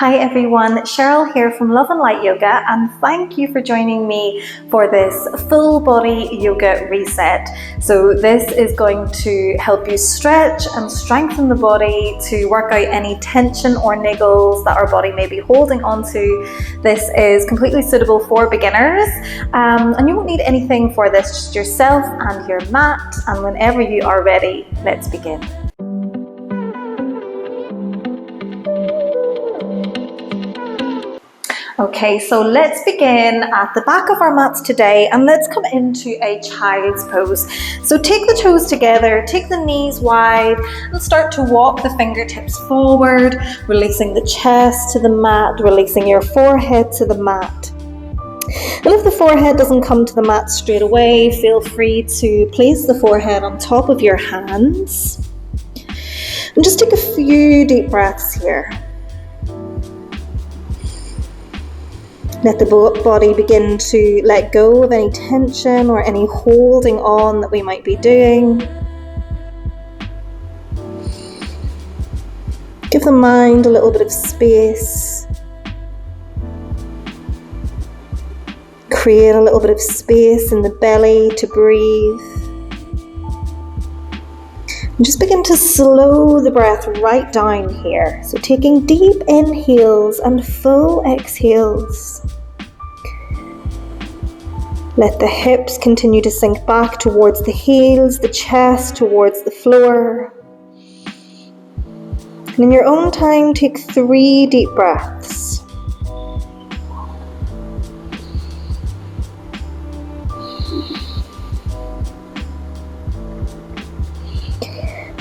Hi everyone, Cheryl here from Love and Light Yoga, and thank you for joining me for this full body yoga reset. So this is going to help you stretch and strengthen the body to work out any tension or niggles that our body may be holding onto. This is completely suitable for beginners, and you won't need anything for this, just yourself and your mat. And whenever you are ready, let's begin. Okay, so let's begin at the back of our mats today, and let's come into a child's pose. So take the toes together, take the knees wide, and start to walk the fingertips forward, releasing the chest to the mat, releasing your forehead to the mat. And if the forehead doesn't come to the mat straight away, feel free to place the forehead on top of your hands. And just take a few deep breaths here. Let the body begin to let go of any tension or any holding on that we might be doing. Give the mind a little bit of space. Create a little bit of space in the belly to breathe. And just begin to slow the breath right down here. So taking deep inhales and full exhales. Let the hips continue to sink back towards the heels, the chest towards the floor. And in your own time, take 3 deep breaths.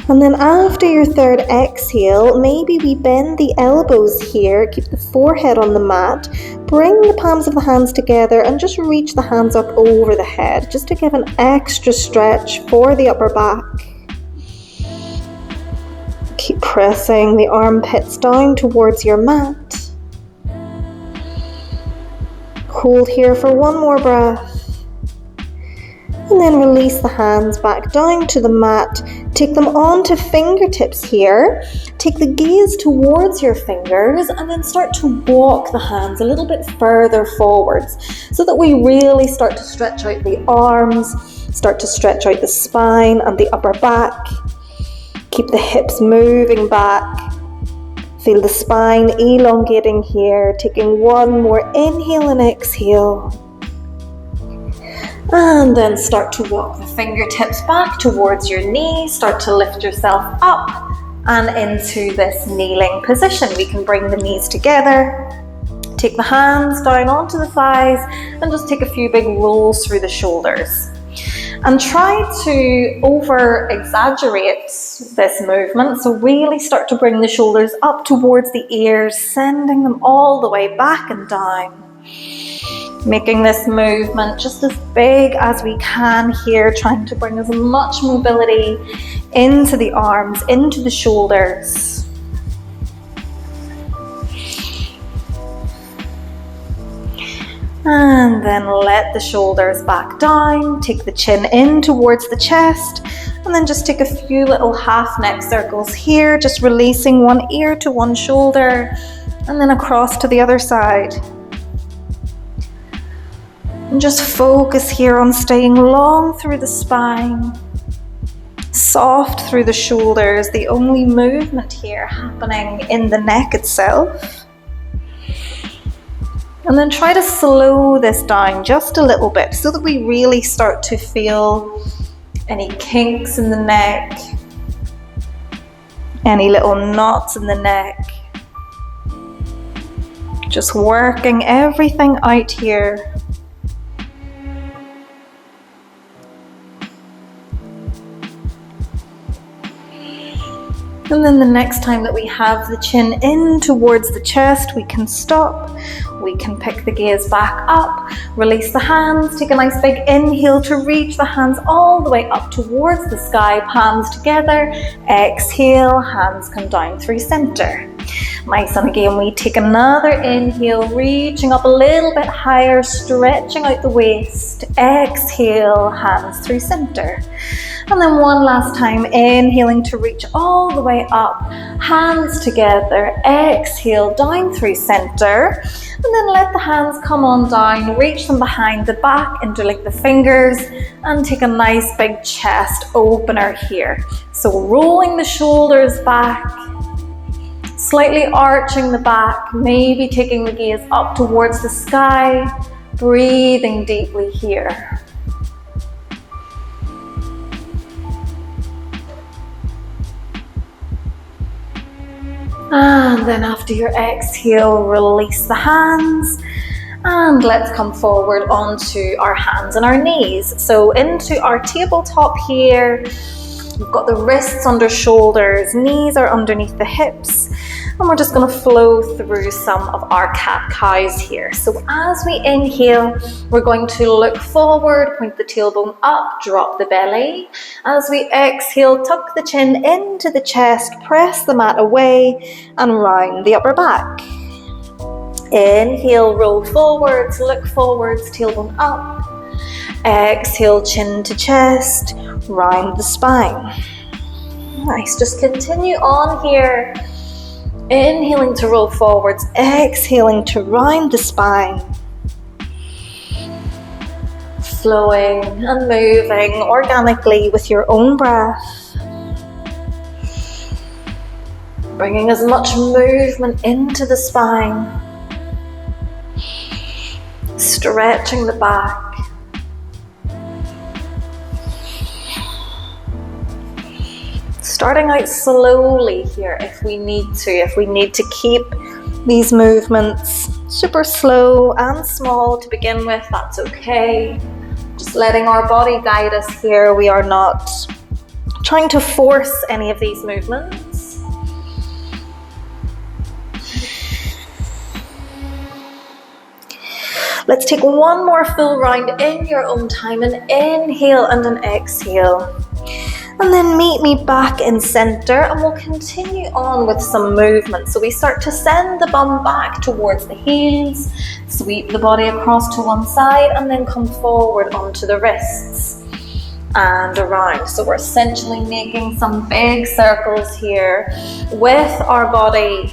And then after your third exhale, maybe we bend the elbows here, keep the forehead on the mat, bring the palms of the hands together and just reach the hands up over the head, just to give an extra stretch for the upper back. Keep pressing the armpits down towards your mat. Hold here for 1 more breath. And then release the hands back down to the mat. Take them onto fingertips here. Take the gaze towards your fingers and then start to walk the hands a little bit further forwards so that we really start to stretch out the arms, start to stretch out the spine and the upper back. Keep the hips moving back. Feel the spine elongating here. Taking 1 more inhale and exhale. And then start to walk the fingertips back towards your knees. Start to lift yourself up and into this kneeling position. We can bring the knees together. Take the hands down onto the thighs and just take a few big rolls through the shoulders. And try to over-exaggerate this movement. So really start to bring the shoulders up towards the ears, sending them all the way back and down. Making this movement just as big as we can here, trying to bring as much mobility into the arms, into the shoulders. And then let the shoulders back down, take the chin in towards the chest, and then just take a few little half neck circles here, just releasing one ear to one shoulder, and then across to the other side. And just focus here on staying long through the spine, soft through the shoulders, the only movement here happening in the neck itself. And then try to slow this down just a little bit so that we really start to feel any kinks in the neck, any little knots in the neck. Just working everything out here. And then the next time that we have the chin in towards the chest, we can stop. We can pick the gaze back up, release the hands, take a nice big inhale to reach the hands all the way up towards the sky, palms together. Exhale, hands come down through center. Nice, and again we take another inhale, reaching up a little bit higher, stretching out the waist. Exhale, hands through center. And then one last time, inhaling to reach all the way up, hands together. Exhale, down through center. And then let the hands come on down, reach them behind the back, interlink the fingers, and take a nice big chest opener here. So rolling the shoulders back, slightly arching the back, maybe taking the gaze up towards the sky, breathing deeply here. And then after your exhale, release the hands. And let's come forward onto our hands and our knees. So into our tabletop here. We've got the wrists under shoulders, knees are underneath the hips. And we're just going to flow through some of our cat-cows here. So as we inhale, we're going to look forward, point the tailbone up, drop the belly. As we exhale, tuck the chin into the chest, press the mat away, and round the upper back. Inhale, roll forwards, look forwards, tailbone up. Exhale, chin to chest, round the spine. Nice, just continue on here. Inhaling to roll forwards, exhaling to round the spine. Flowing and moving organically with your own breath. Bringing as much movement into the spine. Stretching the back. Starting out slowly here if we need to keep these movements super slow and small to begin with, that's okay. Just letting our body guide us here. We are not trying to force any of these movements. Let's take one more full round in your own time, an inhale and an exhale. And then meet me back in center, and we'll continue on with some movement. So we start to send the bum back towards the heels, sweep the body across to one side, and then come forward onto the wrists and around. So we're essentially making some big circles here with our body,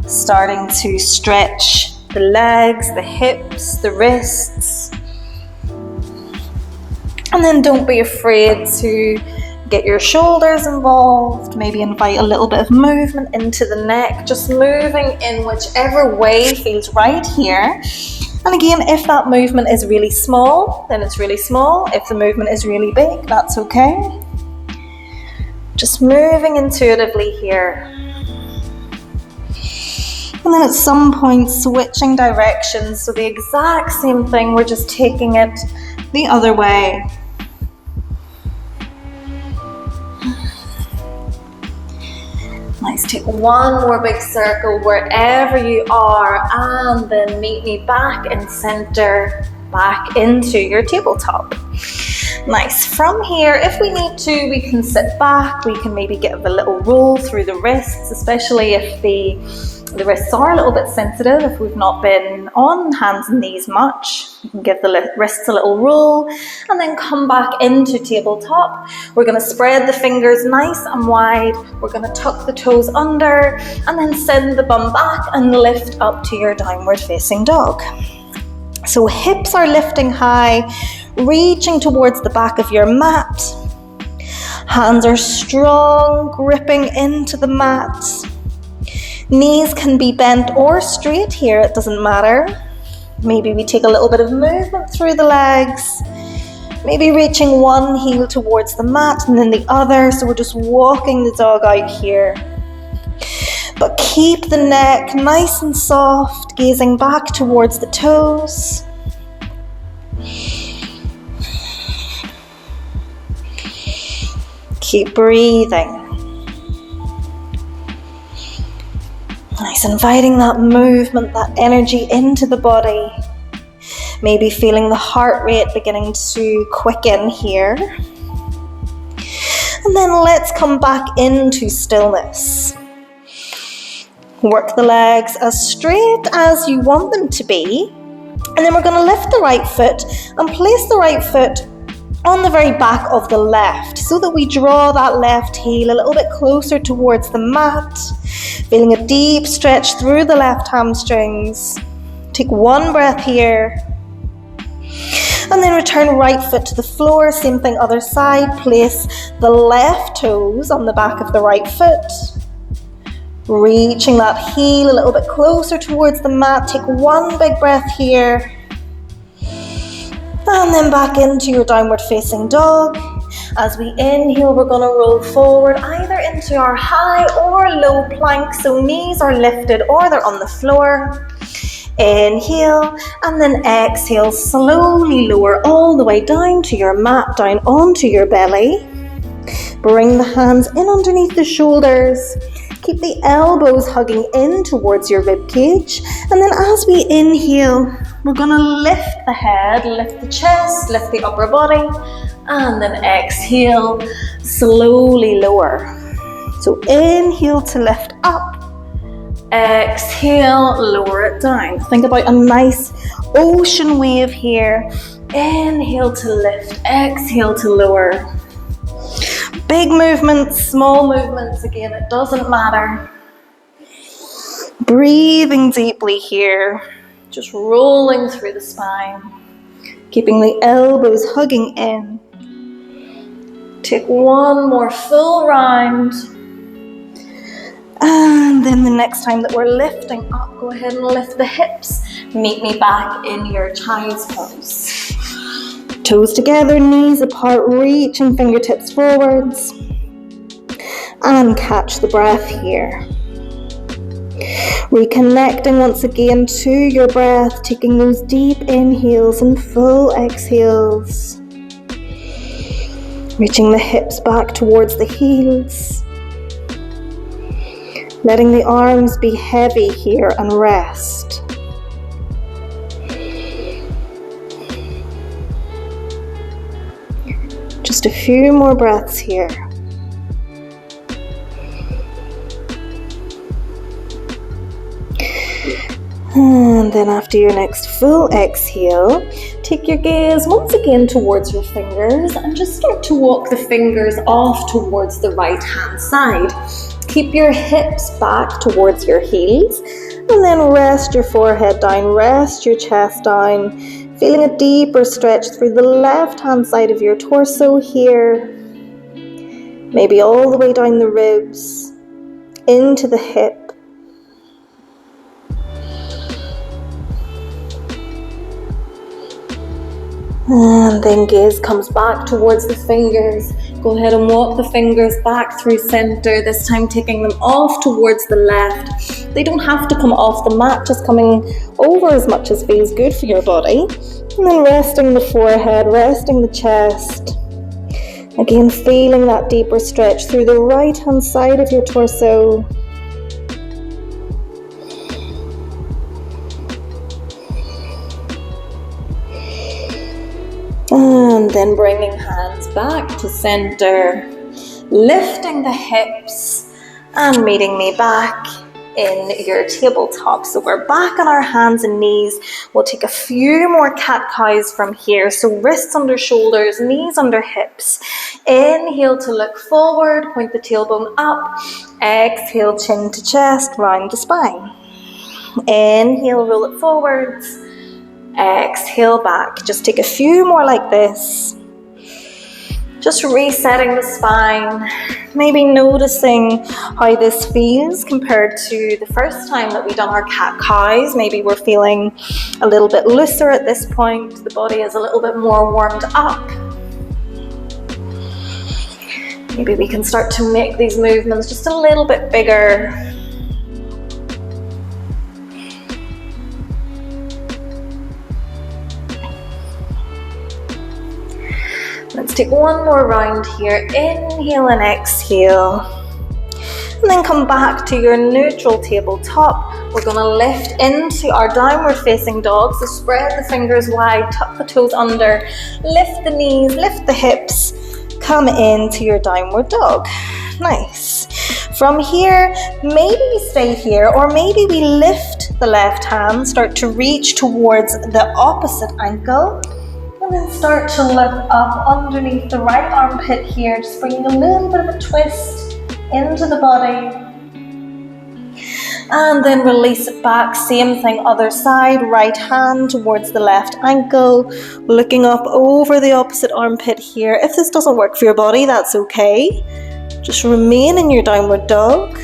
starting to stretch the legs, the hips, the wrists. And then don't be afraid to get your shoulders involved, maybe invite a little bit of movement into the neck, just moving in whichever way feels right here. And again, if that movement is really small, then it's really small. If the movement is really big, that's okay. Just moving intuitively here. And then at some point, switching directions. So the exact same thing, we're just taking it the other way. Nice, take one more big circle wherever you are, and then meet me back in center, back into your tabletop. Nice, from here, if we need to, we can sit back, we can maybe give a little roll through the wrists, especially if the wrists are a little bit sensitive, if we've not been on hands and knees much. You can give the wrists a little roll and then come back into tabletop. We're going to spread the fingers nice and wide. We're going to tuck the toes under and then send the bum back and lift up to your downward facing dog. So hips are lifting high, reaching towards the back of your mat. Hands are strong, gripping into the mat. Knees can be bent or straight here, it doesn't matter. Maybe we take a little bit of movement through the legs. Maybe reaching one heel towards the mat and then the other, so we're just walking the dog out here. But keep the neck nice and soft, gazing back towards the toes. Keep breathing. Nice, inviting that movement, that energy into the body. Maybe feeling the heart rate beginning to quicken here. And then let's come back into stillness. Work the legs as straight as you want them to be. And then we're going to lift the right foot and place the right foot on the very back of the left so that we draw that left heel a little bit closer towards the mat. Feeling a deep stretch through the left hamstrings. Take one breath here. And then return right foot to the floor. Same thing other side. Place the left toes on the back of the right foot. Reaching that heel a little bit closer towards the mat. Take one big breath here. And then back into your downward facing dog. As we inhale, we're going to roll forward either into our high or low plank. So knees are lifted or they're on the floor. Inhale and then exhale, slowly lower all the way down to your mat, down onto your belly. Bring the hands in underneath the shoulders. Keep the elbows hugging in towards your rib cage. And then as we inhale, we're going to lift the head, lift the chest, lift the upper body. And then exhale, slowly lower. So inhale to lift up. Exhale, lower it down. Think about a nice ocean wave here. Inhale to lift, exhale to lower. Big movements, small movements, again, it doesn't matter. Breathing deeply here, just rolling through the spine, keeping the elbows hugging in. Take one more full round. And then the next time that we're lifting up, go ahead and lift the hips. Meet me back in your child's pose. Toes together, knees apart, reaching fingertips forwards. And catch the breath here. Reconnecting once again to your breath, taking those deep inhales and full exhales. Reaching the hips back towards the heels. Letting the arms be heavy here and rest. Just a few more breaths here. And then after your next full exhale, take your gaze once again towards your fingers and just start to walk the fingers off towards the right hand side. Keep your hips back towards your heels and then rest your forehead down, rest your chest down, feeling a deeper stretch through the left hand side of your torso here, maybe all the way down the ribs, into the hip. And then gaze comes back towards the fingers. Go ahead and walk the fingers back through center, this time taking them off towards the left. They don't have to come off the mat, just coming over as much as feels good for your body. And then resting the forehead, resting the chest. Again, feeling that deeper stretch through the right hand side of your torso. And then bringing hands back to center, lifting the hips and meeting me back in your tabletop. So we're back on our hands and knees. We'll take a few more cat-cows from here. So wrists under shoulders, knees under hips. Inhale to look forward, point the tailbone up. Exhale, chin to chest, round the spine. Inhale, roll it forwards. Exhale back. Just take a few more like this. Just resetting the spine. Maybe noticing how this feels compared to the first time that we done our cat-cows. Maybe we're feeling a little bit looser at this point. The body is a little bit more warmed up. Maybe we can start to make these movements just a little bit bigger. Let's take one more round here. Inhale and exhale. And then come back to your neutral tabletop. We're going to lift into our downward facing dog. So spread the fingers wide, tuck the toes under, lift the knees, lift the hips. Come into your downward dog. Nice. From here, maybe we stay here, or maybe we lift the left hand, start to reach towards the opposite ankle, and then start to look up underneath the right armpit here, just bringing a little bit of a twist into the body. And then release it back, same thing, other side, right hand towards the left ankle, looking up over the opposite armpit here. If this doesn't work for your body, that's okay. Just remain in your downward dog.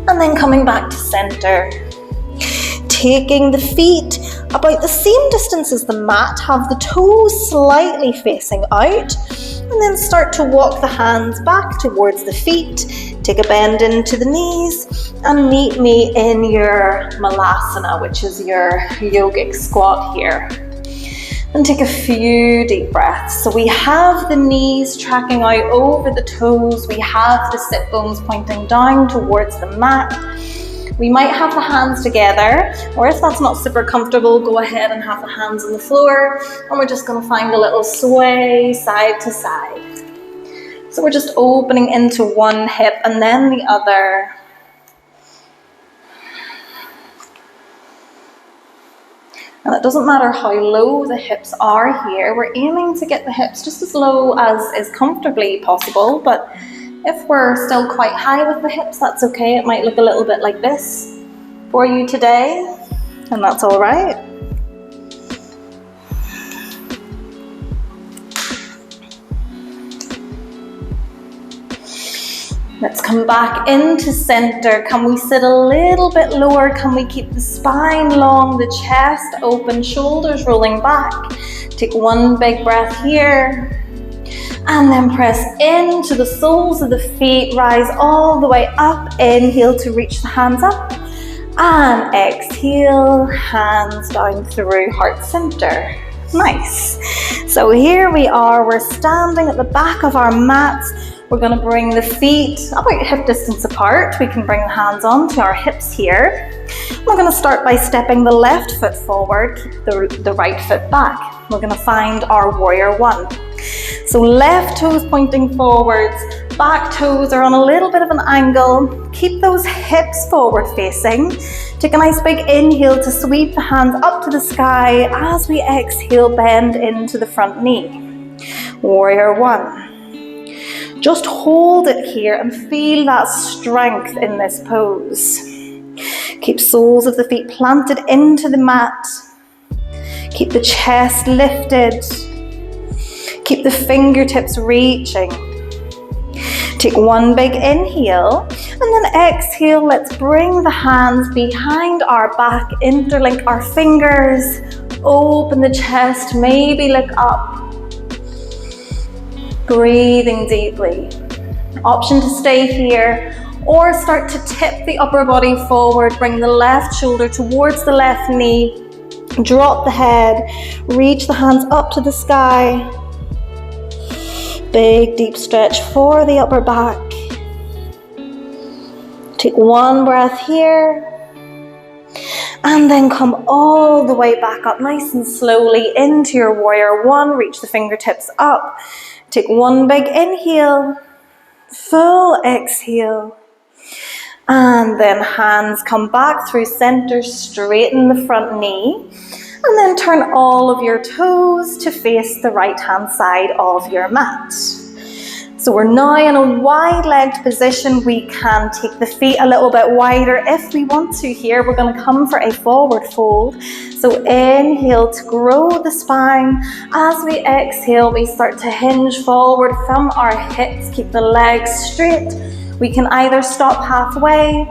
And then coming back to center. Taking the feet about the same distance as the mat, have the toes slightly facing out, and then start to walk the hands back towards the feet. Take a bend into the knees and meet me in your malasana, which is your yogic squat here. And take a few deep breaths. So we have the knees tracking out over the toes, we have the sit bones pointing down towards the mat. We might have the hands together, or if that's not super comfortable, go ahead and have the hands on the floor, and we're just going to find a little sway side to side. So we're just opening into one hip and then the other. And it doesn't matter how low the hips are here, we're aiming to get the hips just as low as is comfortably possible, but if we're still quite high with the hips, that's okay. It might look a little bit like this for you today, and that's all right. Let's come back into center. Can we sit a little bit lower? Can we keep the spine long, the chest open, shoulders rolling back? Take one big breath here. And then press into the soles of the feet, rise all the way up, inhale to reach the hands up, and exhale, hands down through heart center. Nice. So here we are, we're standing at the back of our mats. We're going to bring the feet about hip distance apart. We can bring the hands onto our hips here. We're going to start by stepping the left foot forward, keep the right foot back. We're going to find our warrior one. So left toes pointing forwards, back toes are on a little bit of an angle. Keep those hips forward facing. Take a nice big inhale to sweep the hands up to the sky. As we exhale, bend into the front knee. Warrior one. Just hold it here and feel that strength in this pose. Keep soles of the feet planted into the mat. Keep the chest lifted. Keep the fingertips reaching. Take one big inhale, and then exhale. Let's bring the hands behind our back, interlink our fingers, open the chest, maybe look up. Breathing deeply. Option to stay here, or start to tip the upper body forward, bring the left shoulder towards the left knee, drop the head, reach the hands up to the sky. Big deep stretch for the upper back. Take one breath here, and then come all the way back up nice and slowly into your warrior one. Reach the fingertips up. Take one big inhale, full exhale, and then hands come back through center, straighten the front knee, and then turn all of your toes to face the right hand side of your mat. So we're now in a wide-legged position. We can take the feet a little bit wider if we want to here. We're going to come for a forward fold. So inhale to grow the spine. As we exhale, we start to hinge forward from our hips. Keep the legs straight. We can either stop halfway,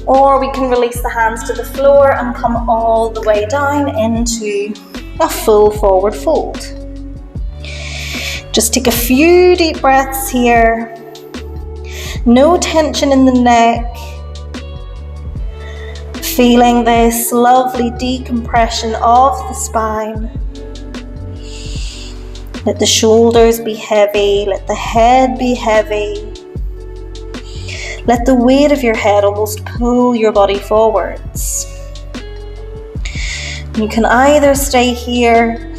or we can release the hands to the floor and come all the way down into a full forward fold. Just take a few deep breaths here. No tension in the neck. Feeling this lovely decompression of the spine. Let the shoulders be heavy. Let the head be heavy. Let the weight of your head almost pull your body forwards. You can either stay here,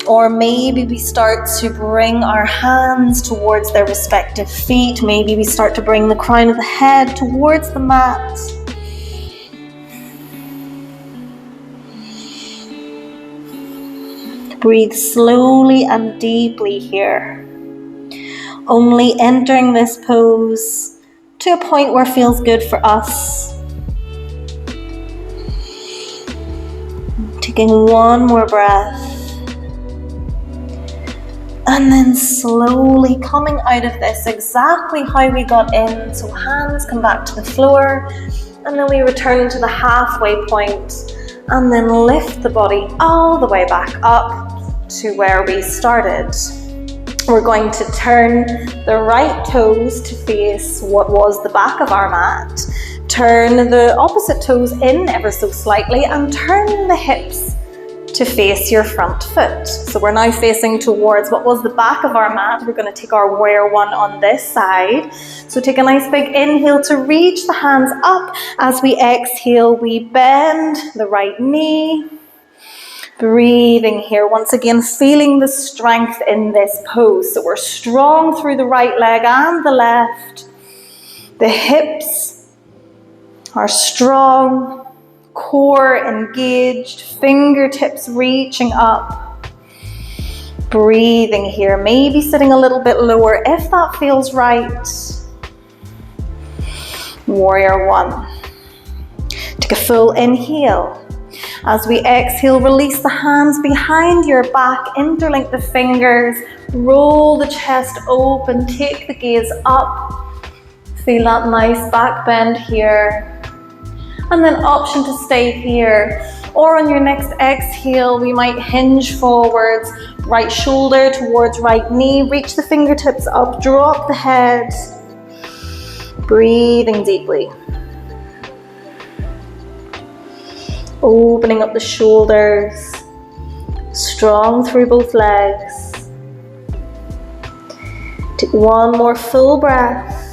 Or maybe we start to bring our hands towards their respective feet. Maybe we start to bring the crown of the head towards the mat. Breathe slowly and deeply here. Only entering this pose to a point where it feels good for us. Taking one more breath. And then slowly coming out of this exactly how we got in. So hands come back to the floor. And then we return to the halfway point. And then lift the body all the way back up to where we started. We're going to turn the right toes to face what was the back of our mat. Turn the opposite toes in ever so slightly and turn the hips to face your front foot. So we're now facing towards what was the back of our mat. We're going to take our warrior one on this side. So take a nice big inhale to reach the hands up. As we exhale, we bend the right knee. Breathing here, once again feeling the strength in this pose. So we're strong through the right leg and the left. The hips are strong. Core engaged, fingertips reaching up. Breathing here, maybe sitting a little bit lower if that feels right. Warrior one. Take a full inhale. As we exhale, release the hands behind your back, interlink the fingers, roll the chest open, take the gaze up. Feel that nice back bend here. And then option to stay here. Or on your next exhale, we might hinge forwards, right shoulder towards right knee, reach the fingertips up, drop the head. Breathing deeply. Opening up the shoulders, strong through both legs. Take one more full breath.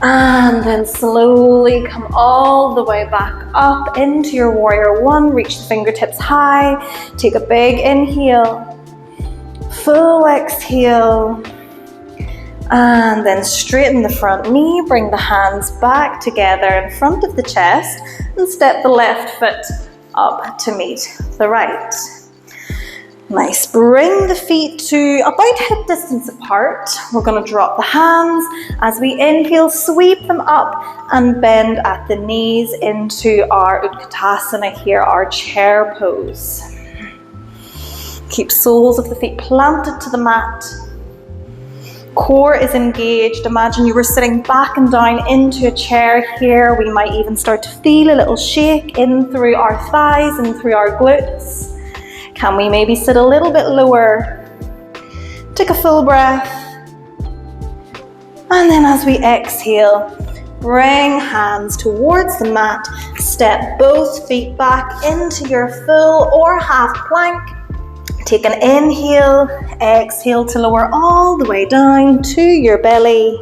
And then slowly come all the way back up into your warrior one. Reach the fingertips high. Take a big inhale. Full exhale. And then straighten the front knee. Bring the hands back together in front of the chest. And step the left foot up to meet the right. Nice. Bring the feet to about hip distance apart. We're going to drop the hands. As we inhale, sweep them up and bend at the knees into our Utkatasana here, our chair pose. Keep soles of the feet planted to the mat. Core is engaged. Imagine you were sitting back and down into a chair here. We might even start to feel a little shake in through our thighs and through our glutes. Can we maybe sit a little bit lower? Take a full breath. And then as we exhale, bring hands towards the mat. Step both feet back into your full or half plank. Take an inhale, exhale to lower all the way down to your belly.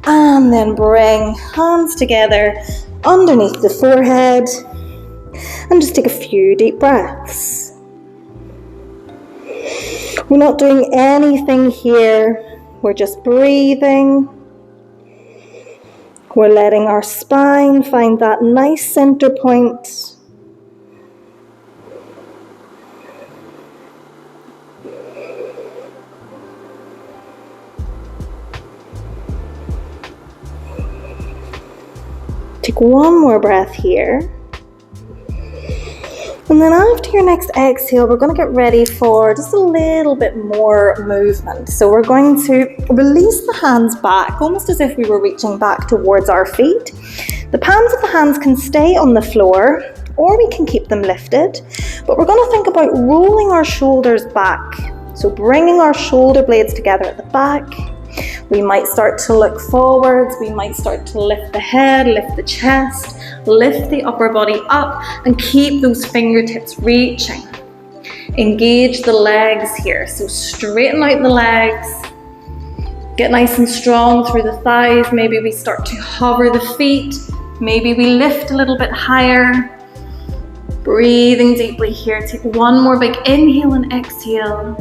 And then bring hands together underneath the forehead. And just take a few deep breaths. We're not doing anything here. We're just breathing. We're letting our spine find that nice center point. Take one more breath here. And then after your next exhale, we're going to get ready for just a little bit more movement. So we're going to release the hands back, almost as if we were reaching back towards our feet. The palms of the hands can stay on the floor, or we can keep them lifted. But we're going to think about rolling our shoulders back. So bringing our shoulder blades together at the back. We might start to look forwards. We might start to lift the head, lift the chest. Lift the upper body up and keep those fingertips reaching. Engage the legs here. So straighten out the legs. Get nice and strong through the thighs. Maybe we start to hover the feet. Maybe we lift a little bit higher. Breathing deeply here. Take one more big inhale and exhale.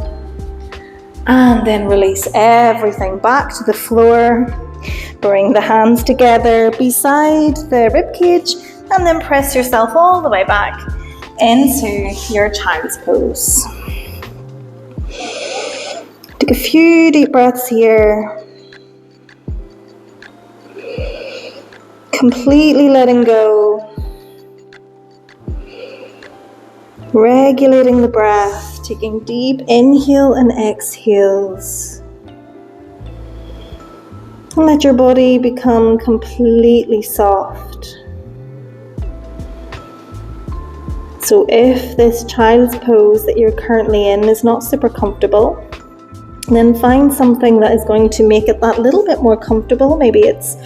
And then release everything back to the floor. Bring the hands together beside the ribcage and then press yourself all the way back into your child's pose. Take a few deep breaths here. Completely letting go. Regulating the breath, taking deep inhale and exhales. And let your body become completely soft. So if this child's pose that you're currently in is not super comfortable, then find something that is going to make it that little bit more comfortable. Maybe it's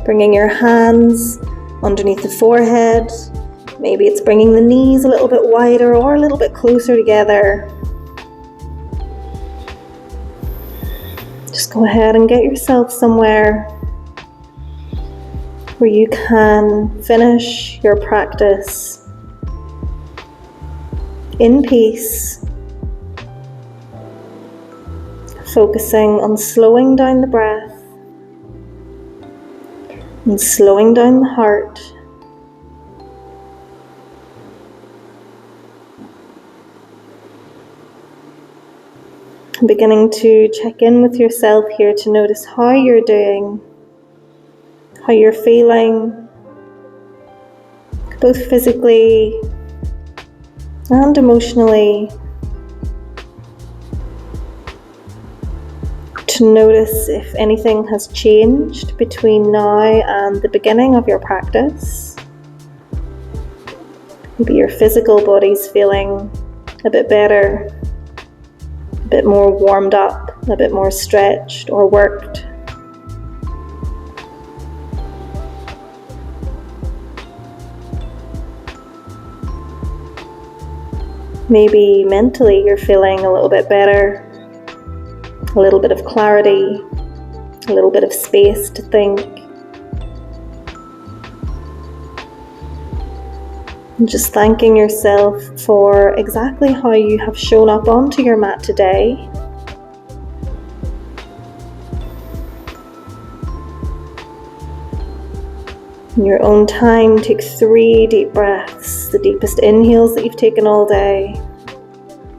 bringing your hands underneath the forehead. Maybe it's bringing the knees a little bit wider or a little bit closer together. Just go ahead and get yourself somewhere where you can finish your practice in peace, focusing on slowing down the breath and slowing down the heart. Beginning to check in with yourself here to notice how you're doing, how you're feeling, both physically and emotionally. To notice if anything has changed between now and the beginning of your practice. Maybe your physical body's feeling a bit better, a bit more warmed up, a bit more stretched or worked. Maybe mentally you're feeling a little bit better, a little bit of clarity, a little bit of space to think. And just thanking yourself for exactly how you have shown up onto your mat today. In your own time, take 3 deep breaths, the deepest inhales that you've taken all day,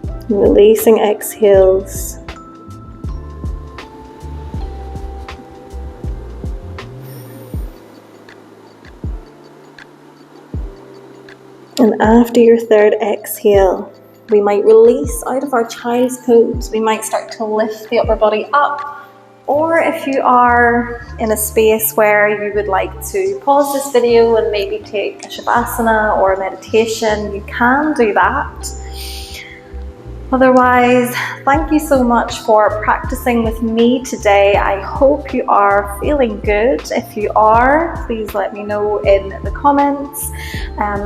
and releasing exhales. And after your 3rd exhale, we might release out of our child's pose. We might start to lift the upper body up. Or if you are in a space where you would like to pause this video and maybe take a shavasana or a meditation, you can do that. Otherwise, thank you so much for practicing with me today. I hope you are feeling good. If you are, please let me know in the comments,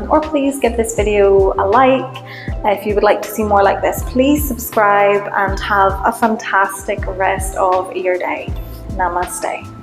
or please give this video a like. If you would like to see more like this, please subscribe and have a fantastic rest of your day. Namaste.